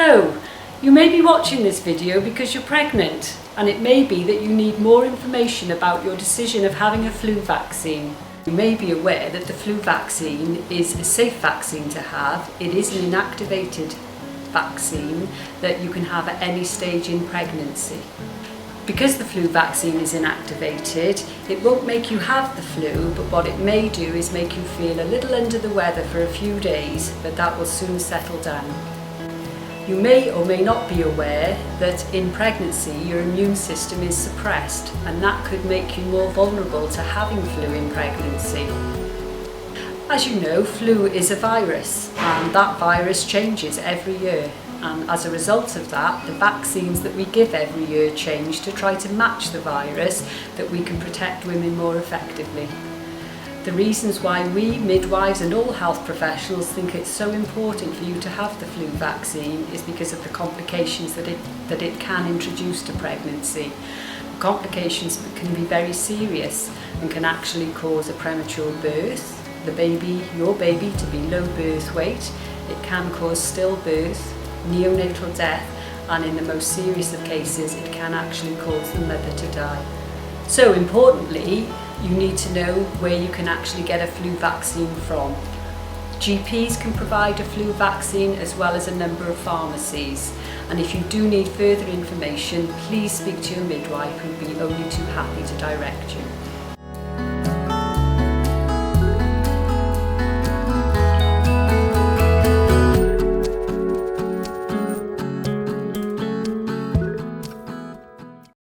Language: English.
So, you may be watching this video because you're pregnant, and it may be that you need more information about your decision of having a flu vaccine. You may be aware that the flu vaccine is a safe vaccine to have. It is an inactivated vaccine that you can have at any stage in pregnancy. Because the flu vaccine is inactivated, it won't make you have the flu, but what it may do is make you feel a little under the weather for a few days, but that will soon settle down. You may or may not be aware that in pregnancy your immune system is suppressed, and that could make you more vulnerable to having flu in pregnancy. As you know, flu is a virus, and that virus changes every year. And as a result of that, the vaccines that we give every year change to try to match the virus, that we can protect women more effectively. The reasons why we, midwives and all health professionals think it's so important for you to have the flu vaccine is because of the complications that it can introduce to pregnancy. The complications can be very serious and can actually cause a premature birth, your baby to be low birth weight. It can cause stillbirth, neonatal death, and in the most serious of cases it can actually cause the mother to die. So importantly, you need to know where you can actually get a flu vaccine from. GPs can provide a flu vaccine as well as a number of pharmacies, and if you do need further information, please speak to your midwife, who will be only too happy to direct you.